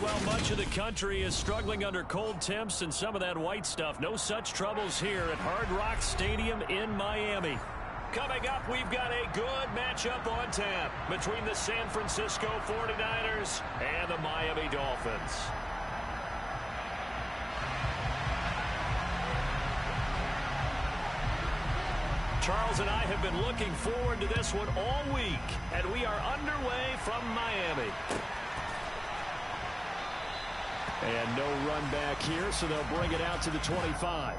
Well, much of the country is struggling under cold temps and some of that white stuff. No such troubles here at Hard Rock Stadium in Miami. Coming up, we've got a good matchup on tap between the San Francisco 49ers and the Miami Dolphins. Charles and I have been looking forward to this one all week, and we are underway from Miami. And no run back here, so they'll bring it out to the 25.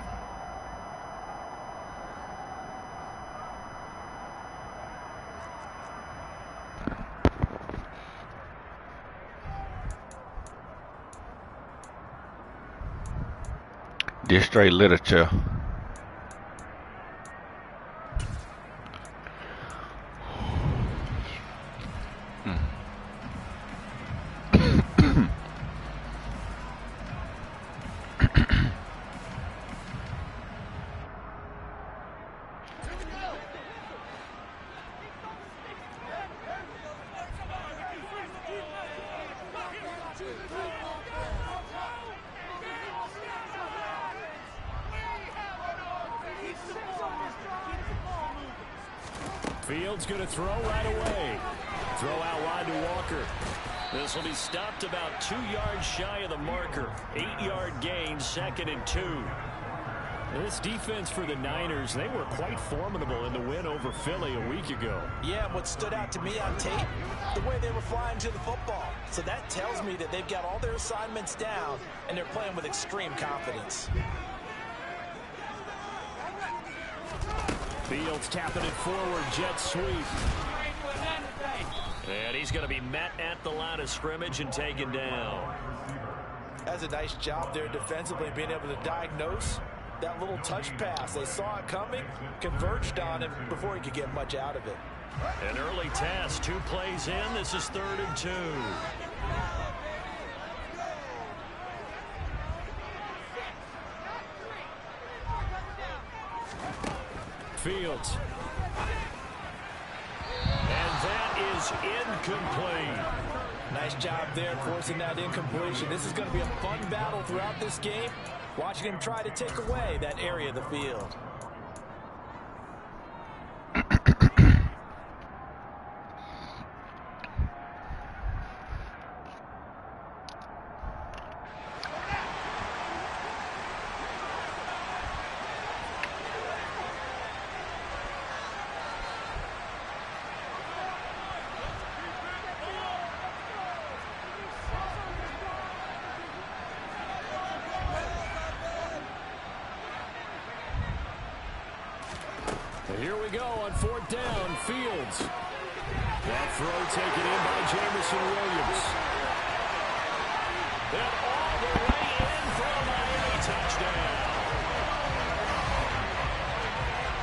This straight literature. Fields going to throw right away. Throw out wide to Walker. This will be stopped about 2 yards shy of the marker. 8-yard gain, 2nd and 2. This defense for the Niners, they were quite formidable in the win over Philly a week ago. Yeah, and what stood out to me on tape, the way they were flying to the football. So that tells me that they've got all their assignments down, and they're playing with extreme confidence. Fields tapping it forward, jet sweep. And he's going to be met at the line of scrimmage and taken down. That's a nice job there defensively, being able to diagnose that little touch pass. They saw it coming, converged on him before he could get much out of it. An early task, 2 plays in. This is 3rd and 2. Fields. And that is incomplete. Nice job there forcing that incompletion. This is going to be a fun battle throughout this game. Watching him try to take away that area of the field. Here we go on 4th down. Fields. That throw taken in by Jamison Williams. And all the way in for a Miami touchdown.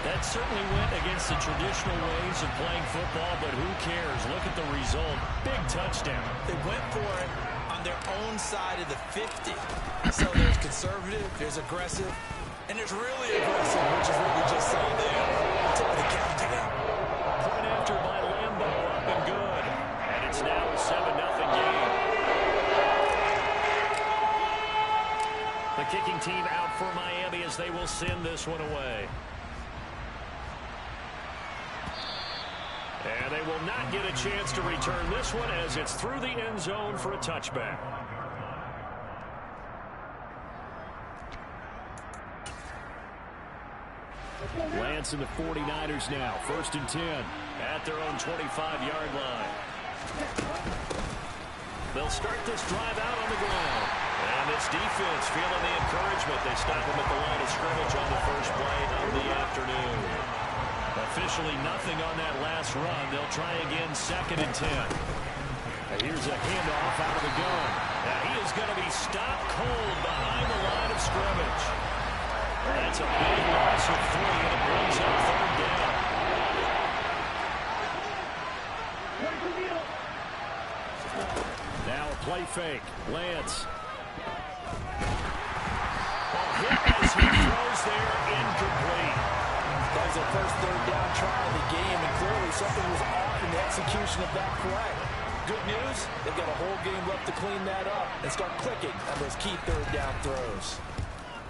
That certainly went against the traditional ways of playing football, but who cares? Look at the result. Big touchdown. They went for it on their own side of the 50. So there's conservative, there's aggressive, and there's really aggressive, which is what we just saw there. Tip of the cap to him. Point after by Lambo, up and good. And it's now a 7-0 game. The kicking team out for Miami as they will send this one away. And they will not get a chance to return this one as it's through the end zone for a touchback. Lance and the 49ers now. 1st and 10 at their own 25-yard line. They'll start this drive out on the ground. And this defense feeling the encouragement. They stop him at the line of scrimmage on the first play of the afternoon. Officially nothing on that last run. They'll try again 2nd and 10. And here's a handoff out of the gun. Now he is going to be stopped cold behind the line of scrimmage. That's a big loss of 3, and it brings up 3rd down. Now a play fake. Lance. Ball hit as he throws there, incomplete. That was their first 3rd down try of the game, and clearly something was off in the execution of that play. good news, they've got a whole game left to clean that up and start clicking on those key third down throws.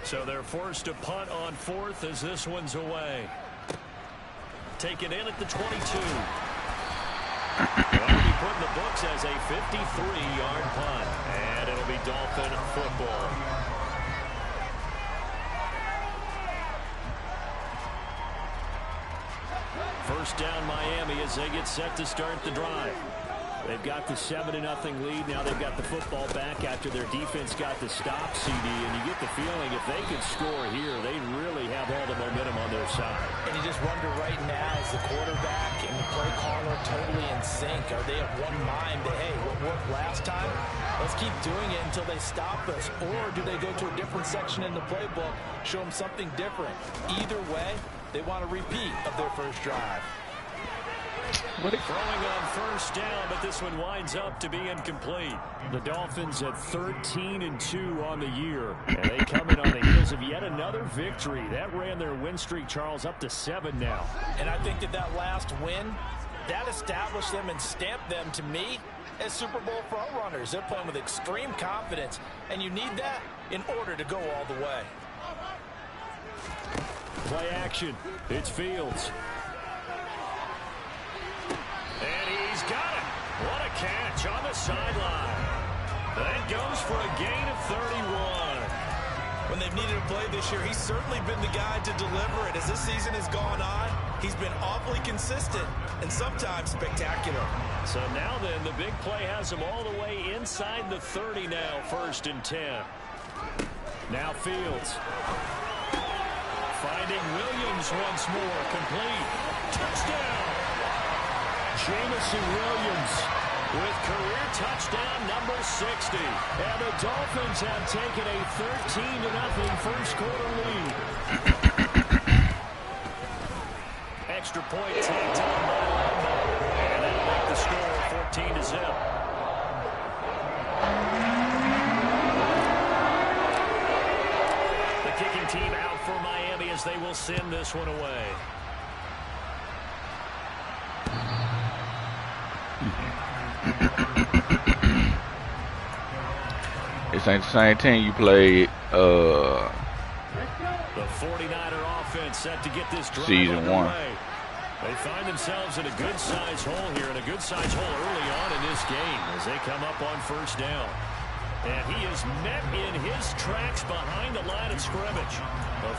So they're forced to punt on fourth as this one's away. Taken in at the 22. That'll be put in the books as a 53-yard punt. And it'll be Dolphin football. First down Miami as they get set to start the drive. They've got the 7-0 lead. Now they've got the football back after their defense got the stop, CD. And you get the feeling if they could score here, they really have all the momentum on their side. And you just wonder right now, is the quarterback and the play caller totally in sync? Are they of one mind that, hey, what worked last time? Let's keep doing it until they stop us. Or do they go to a different section in the playbook, show them something different? Either way, they want a repeat of their first drive. Throwing on first down, but this one winds up to be incomplete. The Dolphins at 13-2 on the year, and they come in on the heels of yet another victory. That ran their win streak, Charles, up to 7 now. And I think that last win, that established them and stamped them, to me, as Super Bowl front runners. They're playing with extreme confidence, and you need that in order to go all the way. Play action. It's Fields. And he's got it. What a catch on the sideline. That goes for a gain of 31. When they've needed a play this year, he's certainly been the guy to deliver it. As this season has gone on, he's been awfully consistent and sometimes spectacular. So now then, the big play has him all the way inside the 30 now, 1st and 10. Now Fields. Finding Williams once more, complete. Touchdown! Jamison Williams with career touchdown number 60. And the Dolphins have taken a 13-0 first quarter lead. Extra point tacked on by Lambo. And that'll make the score 14-0. The kicking team out for Miami as they will send this one away. This ain't the same team you played the 49er offense set to get this drive season underway. 1. They find themselves in a good-sized hole here, and a good-sized hole early on in this game as they come up on first down. And he is met in his tracks behind the line of scrimmage.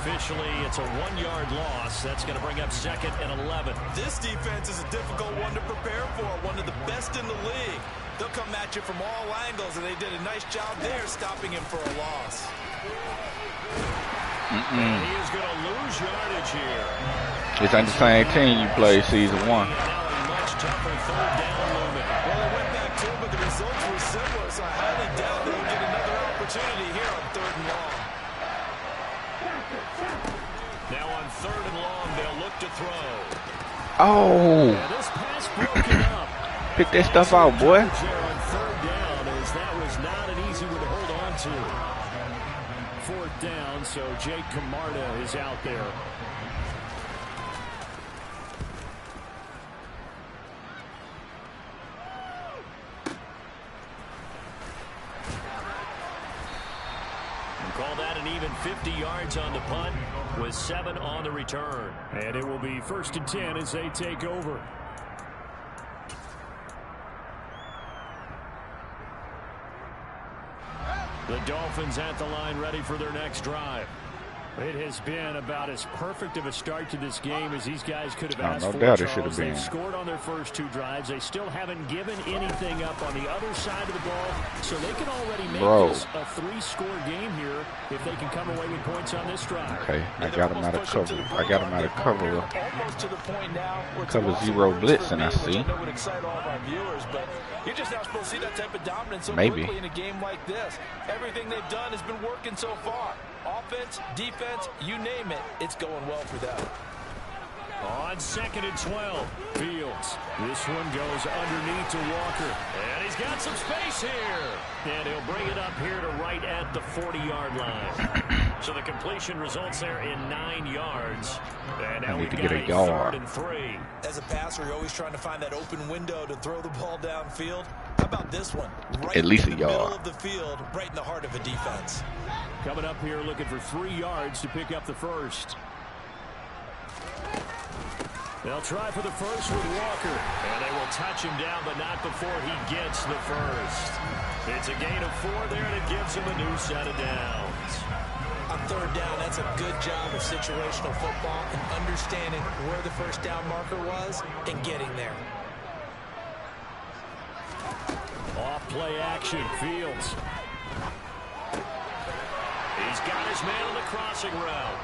Officially, it's a 1-yard loss. That's going to bring up 2nd and 11. This defense is a difficult one to prepare for, one of the best in the league. They'll come at you from all angles, and they did a nice job there stopping him for a loss. And he is going to lose yardage here. This ain't the same team you played season 1. Now a much tougher third down movement. Well, they went back to him, but the results were similar, so I highly doubt they'll get another opportunity here on 3rd and long. Now on 3rd and long, they'll look to throw. Oh, And this pass broken up. pick that stuff out, boy. On 3rd down, as that was not an easy one to hold on to. 4th down, so Jake Camarda is out there. Call that an even 50 yards on the punt with 7 on the return. And it will be 1st and 10 as they take over. The Dolphins at the line ready for their next drive. It has been about as perfect of a start to this game as these guys could have asked for. No doubt it should Charles. have been. They've scored on their first 2 drives. They still haven't given anything up on the other side of the ball, so they can already make this a 3-score game here if they can come away with points on this drive. Okay, I got him out of cover. I got him out of cover. Almost to the point now where it's Cover a 0 loss blitz, for and I me, which see. I know would excite all of our viewers, but you're just not supposed to see that type of dominance so Maybe. quickly in a game like this. Everything they've done has been working so far. Offense, defense, you name it, it's going well for them. On 2nd and 12, Fields. This one goes underneath to Walker. And he's got some space here. And he'll bring it up here to right at the 40-yard line. So the completion results there in 9 yards. And now I need we've to got get a a yard. 3rd and 3. As a passer, you're always trying to find that open window to throw the ball downfield. How about this one? Right At least in a the middle yard. of the field, right in the heart of a defense. Coming up here looking for 3 yards to pick up the first. They'll try for the first with Walker. And they will touch him down, but not before he gets the first. It's a gain of 4 there, and it gives him a new set of downs. On third down, that's a good job of situational football and understanding where the first down marker was and getting there. Off play action, Fields. He's got his man on the crossing route.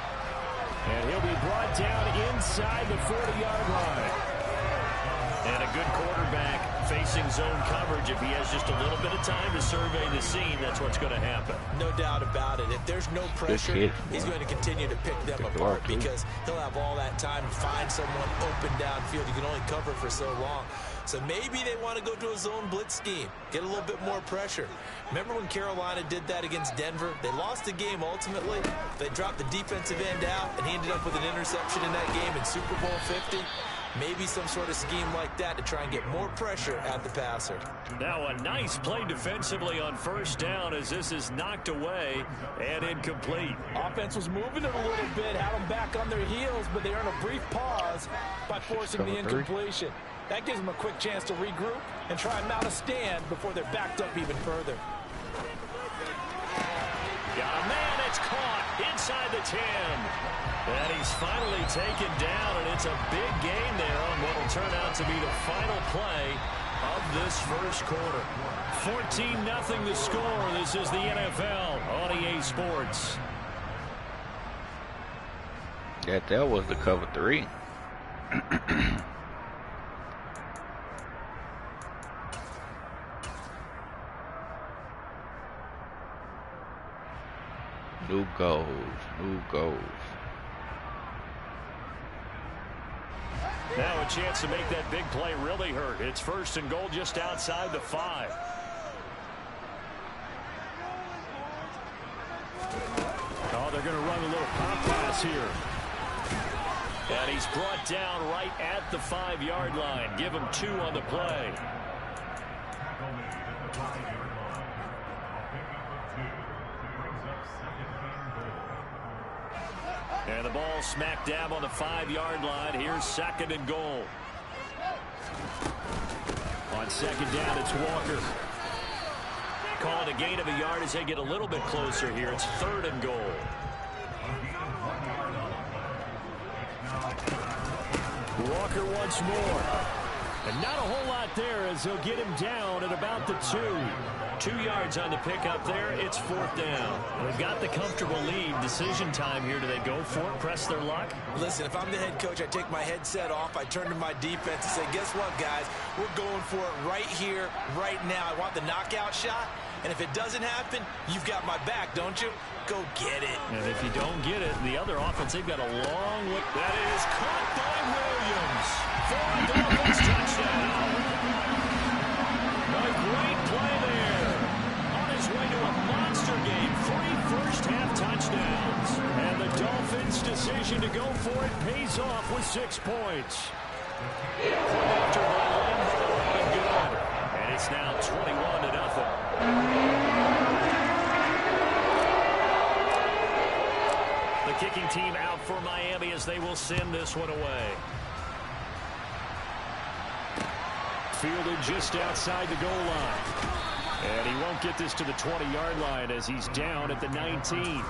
And he'll be brought down inside the 40-yard line. And a good quarterback facing zone coverage. If he has just a little bit of time to survey the scene, that's what's going to happen. No doubt about it. If there's no pressure, he's going to continue to pick them apart because he'll have all that time to find someone open downfield. You can only cover for so long. So maybe they want to go to a zone blitz scheme, get a little bit more pressure. Remember when Carolina did that against Denver? They lost the game ultimately. They dropped the defensive end out, and he ended up with an interception in that game in Super Bowl 50. Maybe some sort of scheme like that to try and get more pressure at the passer. Now a nice play defensively on first down as this is knocked away and incomplete. Offense was moving it a little bit, had them back on their heels, but they earned a brief pause by forcing the incompletion. That gives them a quick chance to regroup and try and mount a stand before they're backed up even further. Got a man, it's caught inside the 10. And he's finally taken down, and it's a big gain there on what will turn out to be the final play of this first quarter. 14-0 the score. This is the NFL on EA Sports. Yeah, that was the cover 3. New goals, new goals. Now a chance to make that big play really hurt. It's first and goal just outside the 5. Oh, they're going to run a little pop pass here. And he's brought down right at the 5-yard line. Give him 2 on the play. And the ball smack dab on the 5-yard line. Here's second and goal. On second down, it's Walker. Calling a gain of a yard as they get a little bit closer here. It's third and goal. Walker once more. And not a whole lot there as he'll get him down at about the 2. 2 yards on the pickup there. It's fourth down. They've got the comfortable lead. Decision time here. Do they go for it, press their luck? Listen, if I'm the head coach, I take my headset off. I turn to my defense and say, guess what, guys? We're going for it right here, right now. I want the knockout shot. And if it doesn't happen, you've got my back, don't you? Go get it. And if you don't get it, the other offense, they've got a long way. That is caught by Williams for a Dolphins touchdown. A great play there. On his way to a monster game. 3 first-half touchdowns. And the Dolphins' decision to go for it pays off with 6 points. After the limb, good. And it's now 21-0. The kicking team out for Miami as they will send this one away. Fielded just outside the goal line. And he won't get this to the 20-yard line as he's down at the 19.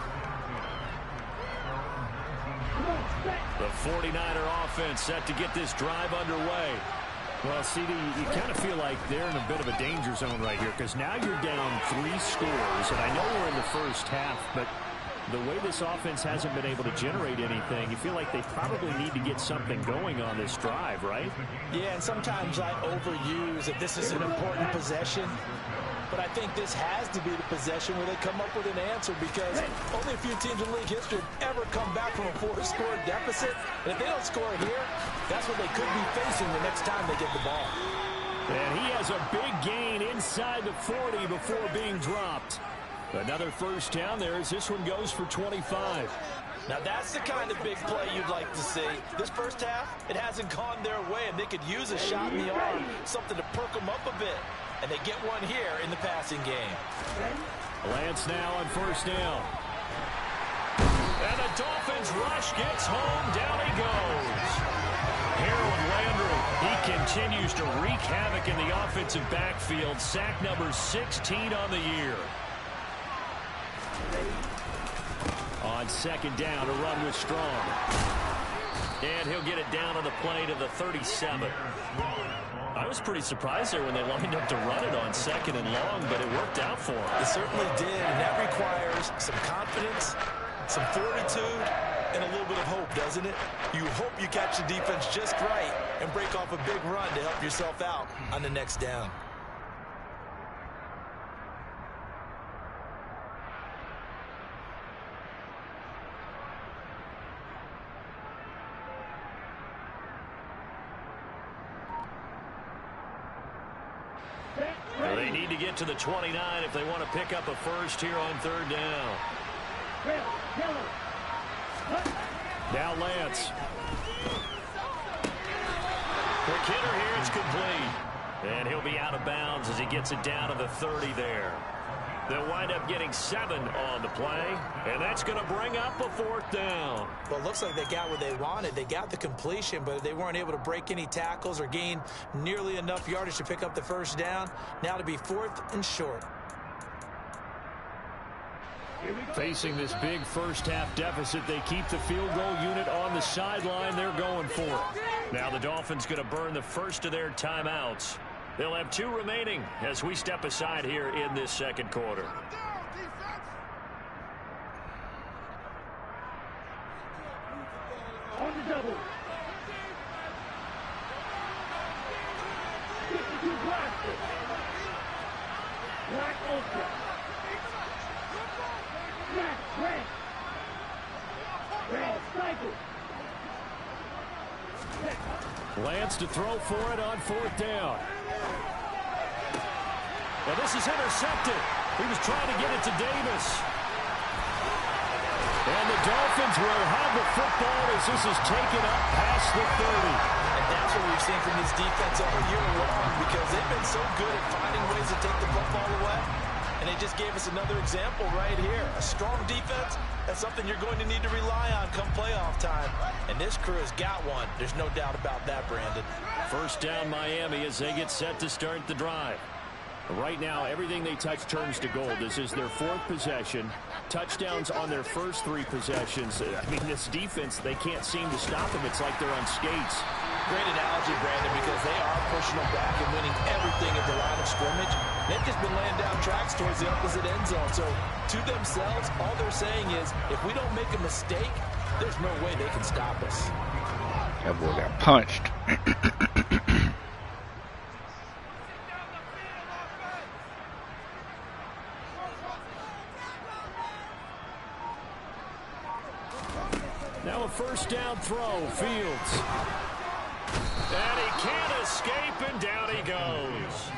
The 49er offense set to get this drive underway. Well, CD, you kind of feel like they're in a bit of a danger zone right here because now you're down 3 scores. And I know we're in the first half, but the way this offense hasn't been able to generate anything, you feel like they probably need to get something going on this drive, right? Yeah, and sometimes I overuse that this is an important possession. But I think this has to be the possession where they come up with an answer because only a few teams in league history have ever come back from a 4-score deficit. And if they don't score here, that's what they could be facing the next time they get the ball. And he has a big gain inside the 40 before being dropped. Another first down there as this one goes for 25. Now that's the kind of big play you'd like to see. This first half, it hasn't gone their way, and they could use a shot in the arm, something to perk them up a bit. and they get one here in the passing game. Lance now on first down. And the Dolphins rush gets home. Down he goes. Harold Landry, he continues to wreak havoc in the offensive backfield. Sack number 16 on the year. On second down, a run with Strong. And he'll get it down on the play to the 37. I was pretty surprised there when they lined up to run it on second and long, but it worked out for him. It certainly did, and that requires some confidence, some fortitude, and a little bit of hope, doesn't it? You hope you catch the defense just right and break off a big run to help yourself out on the next down. They need to get to the 29 if they want to pick up a first here on third down. Now Lance. Quick hitter here, it's complete. And he'll be out of bounds as he gets it down to the 30 there. They'll wind up getting 7 on the play, and that's going to bring up a fourth down. Well, it looks like they got what they wanted. They got the completion, but they weren't able to break any tackles or gain nearly enough yardage to pick up the first down. Now to be 4th and short. Facing this big first-half deficit, they keep the field goal unit on the sideline. They're going for it. Now the Dolphins going to burn the first of their timeouts. They'll have 2 remaining as we step aside here in this second quarter. On the double. 52 blaster. Black ultra. Black red. Red cycle. Lance to throw for it on fourth down. Well, this is intercepted. He was trying to get it to Davis. And the Dolphins will have the football as this is taken up past the 30. And that's what we've seen from this defense all year long, because they've been so good at finding ways to take the football away. And they just gave us another example right here. A strong defense, that's something you're going to need to rely on come playoff time. And this crew has got one. There's no doubt about that, Brandon. First down Miami as they get set to start the drive. Right now, everything they touch turns to gold. This is their 4th possession. Touchdowns on their first 3 possessions. I mean, this defense, they can't seem to stop them. It's like they're on skates. Great analogy, Brandon, because they are pushing them back and winning everything at the line of scrimmage. They've just been laying down tracks towards the opposite end zone. So, to themselves, all they're saying is, if we don't make a mistake, there's no way they can stop us. That boy got punched. Now a first down throw, Fields. And he can't escape, and down he goes.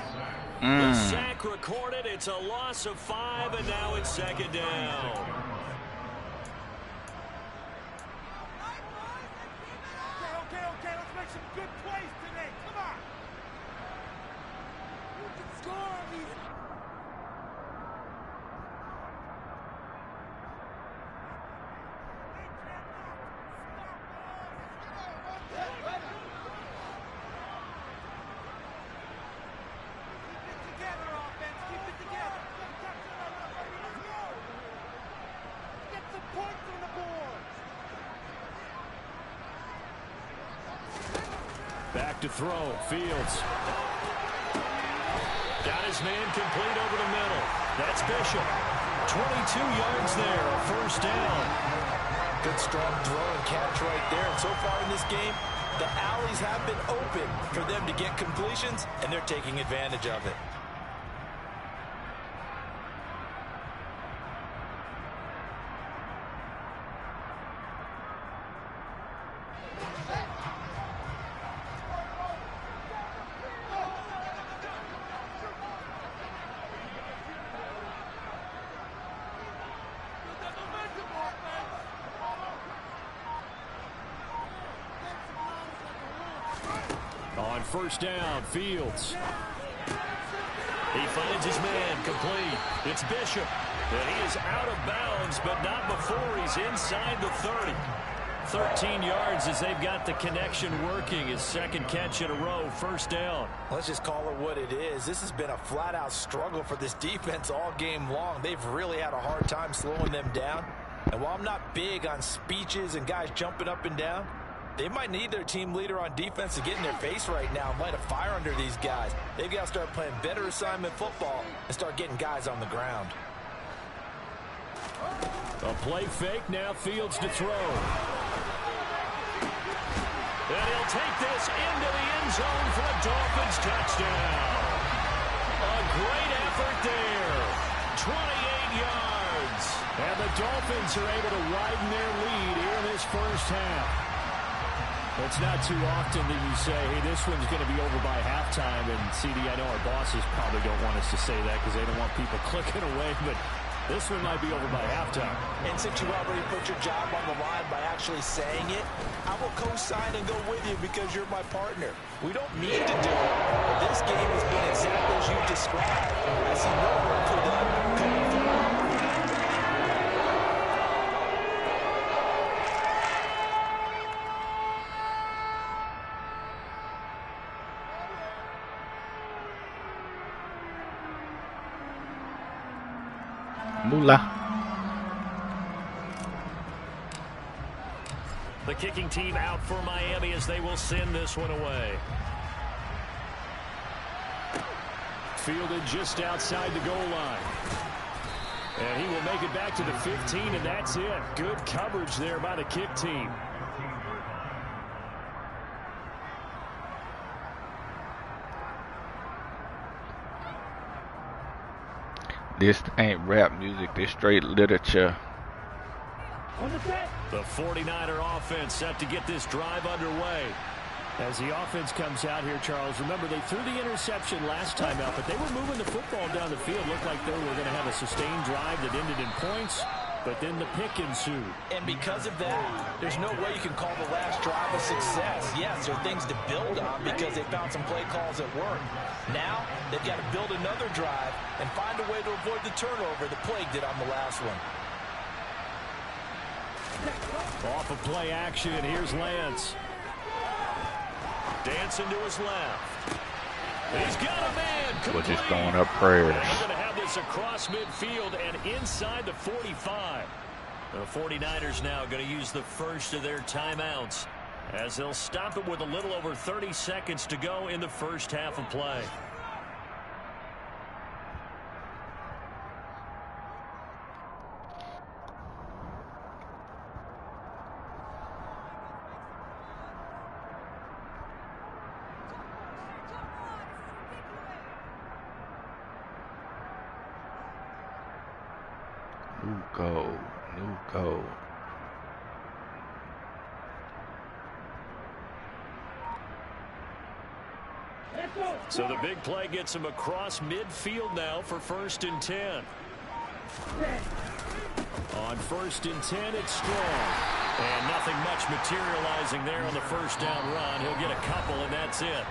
The sack recorded. It's a loss of 5, and now it's second down. Okay, let's make some good plays today. Come on. You can score on these. Back to throw, Fields. Got his man complete over the middle. That's Bishop. 22 yards there, a first down. Good strong throw and catch right there. And so far in this game, the alleys have been open for them to get completions, and they're taking advantage of it. On first down, Fields. He finds his man, complete. It's Bishop, and he is out of bounds, but not before he's inside the 30. 13 yards as they've got the connection working. His second catch in a row, first down. Let's just call it what it is. This has been a flat-out struggle for this defense all game long. They've really had a hard time slowing them down. And while I'm not big on speeches and guys jumping up and down, they might need their team leader on defense to get in their face right now and light a fire under these guys. They've got to start playing better assignment football and start getting guys on the ground. A play fake, now Fields to throw. And he'll take this into the end zone for a Dolphins touchdown. A great effort there. 28 yards. And the Dolphins are able to widen their lead here in this first half. It's not too often that you say, hey, this one's going to be over by halftime. And, CD, I know our bosses probably don't want us to say that because they don't want people clicking away, but this one might be over by halftime. And since you already put your job on the line by actually saying it, I will co-sign and go with you because you're my partner. We don't need to do it, but this game has been exactly as you described. I see no room for them coming forward. Moolah. The kicking team out for Miami as they will send this one away. Fielded just outside the goal line. And he will make it back to the 15, and that's it. Good coverage there by the kick team. This ain't rap music, this straight literature. The 49er offense set to get this drive underway. As the offense comes out here, Charles, remember they threw the interception last time out, but they were moving the football down the field. Looked like they were going to have a sustained drive that ended in points, but then the pick ensued. And because of that, there's no way you can call the last drive a success. Yes, there are things to build on because they found some play calls that work. Now, they've got to build another drive and find a way to avoid the turnover that plagued it on the last one. Off of play action, here's Lance. Dancing to his left. He's got a man. We're just throwing up prayers. They're going to have this across midfield and inside the 45. The 49ers now going to use the first of their timeouts as they'll stop it with a little over 30 seconds to go in the first half of play. New goal. So the big play gets him across midfield now for 1st and 10. On 1st and 10, it's Strong. And nothing much materializing there on the first down run. He'll get a couple, and that's it.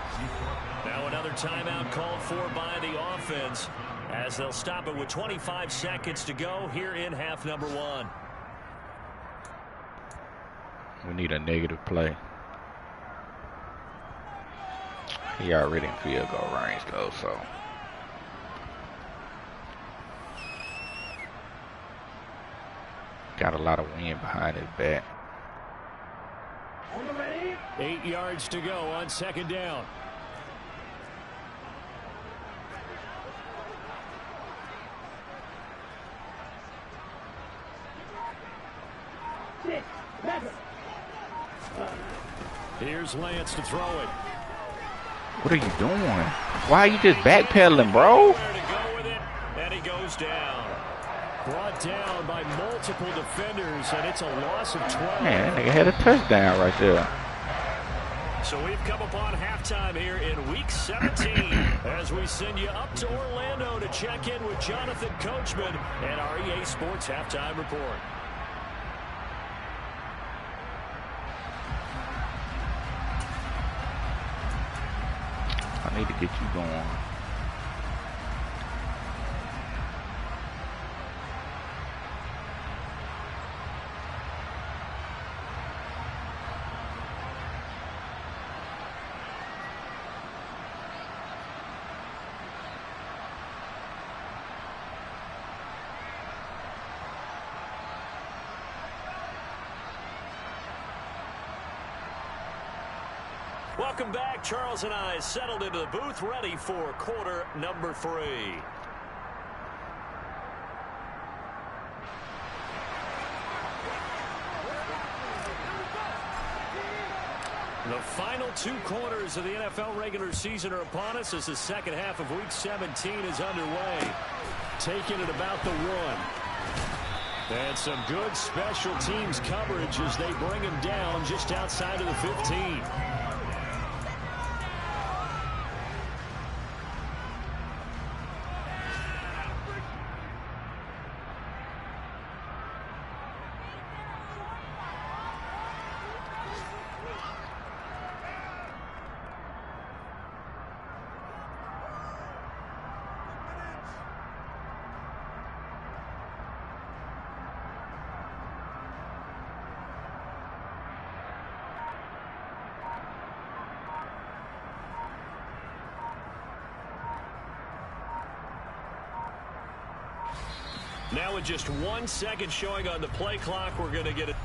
Now another timeout called for by the offense as they'll stop it with 25 seconds to go here in half number 1. We need a negative play. He already in field goal range though, so. Got a lot of wind behind his back. 8 yards to go on 2nd down. Here's Lance to throw it. What are you doing? Why are you just backpedaling, bro? Where to go with it, and he goes down. Brought down by multiple defenders, and it's a loss of 12. Man, that nigga had a touchdown right there. So we've come upon halftime here in Week 17 as we send you up to Orlando to check in with Jonathan Coachman and our EA Sports Halftime Report. I need to get you going. Welcome back. Charles and I settled into the booth, ready for quarter number 3. The final 2 quarters of the NFL regular season are upon us as the second half of Week 17 is underway. Taking it about the 1. And some good special teams coverage as they bring him down just outside of the 15. Now with just 1 second showing on the play clock, we're going to get it.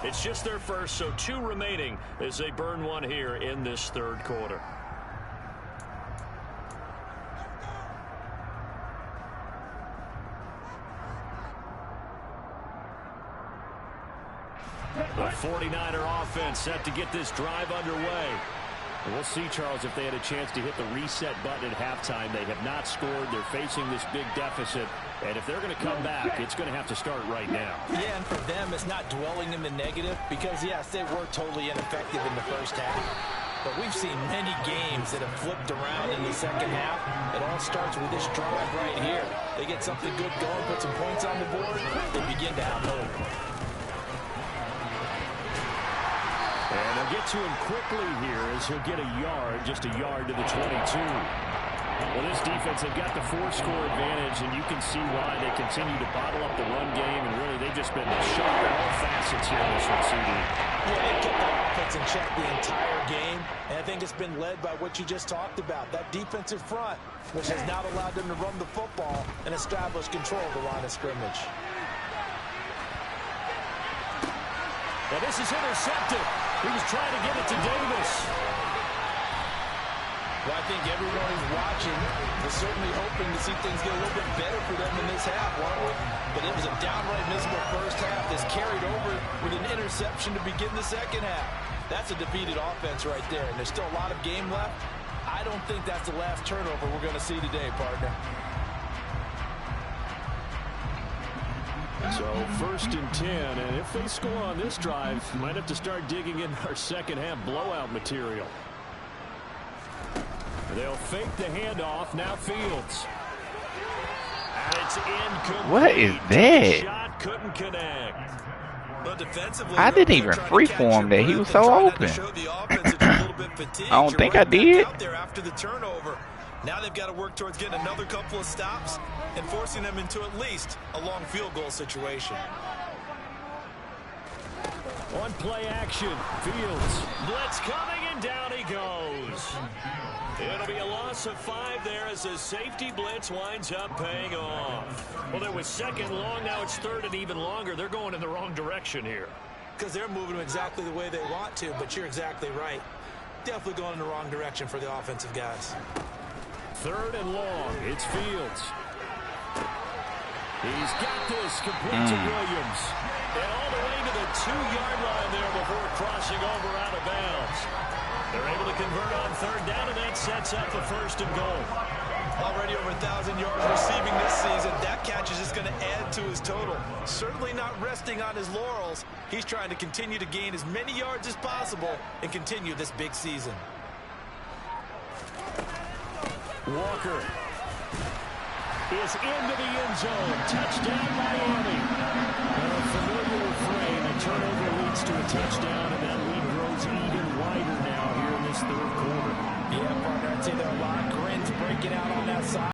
It's just their first, so 2 remaining as they burn 1 here in this 3rd quarter. The 49er offense set to get this drive underway. We'll see, Charles, if they had a chance to hit the reset button at halftime. They have not scored. They're facing this big deficit. And if they're going to come back, it's going to have to start right now. Yeah, and for them, it's not dwelling in the negative because, yes, they were totally ineffective in the first half. But we've seen many games that have flipped around in the second half. It all starts with this drive right here. They get something good going, put some points on the board, they begin to have hope. And they'll get to him quickly here as he'll get a yard, just a yard to the 22. Well, this defense, they've got the 4-score advantage, and you can see why they continue to bottle up the run game, and really they've just been sharp in all facets here in this one, CD. Yeah, they've kept the offense in check the entire game, and I think it's been led by what you just talked about, that defensive front, which has not allowed them to run the football and establish control of the line of scrimmage. Now this is intercepted. He was trying to get it to Davis. Well, I think everyone who's watching is certainly hoping to see things get a little bit better for them in this half, weren't we? But it was a downright miserable first half that's carried over with an interception to begin the second half. That's a defeated offense right there, and there's still a lot of game left. I don't think that's the last turnover we're going to see today, partner. So 1st and 10, and if they score on this drive, might have to start digging in our second half blowout material. They'll fake the handoff. Now Fields. And it's incomplete. What is that? Shot couldn't connect. But defensively, I didn't even freeform that. He was so open. I don't think I did. Out there after the turnover. Now they've got to work towards getting another couple of stops and forcing them into at least a long field goal situation. On play action, Fields. Blitz coming, and down he goes. It'll be a loss of 5 there as the safety blitz winds up paying off. Well, there was 2nd long. Now it's 3rd and even longer. They're going in the wrong direction here. Because they're moving them exactly the way they want to, but you're exactly right. Definitely going in the wrong direction for the offensive guys. 3rd and long. It's Fields. He's got this complete to Williams. And all the way to the 2-yard line there before crossing over out of bounds. They're able to convert on 3rd down, and that sets up the 1st and goal. Already over 1,000 yards receiving this season. That catch is just going to add to his total. Certainly not resting on his laurels. He's trying to continue to gain as many yards as possible and continue this big season. Walker is into the end zone. Touchdown, Miami. A familiar refrain. A turnover leads to a touchdown, and that lead grows even wider now here in this 3rd quarter. Yeah, partner, I'd say there are a lot of grins breaking out on that side.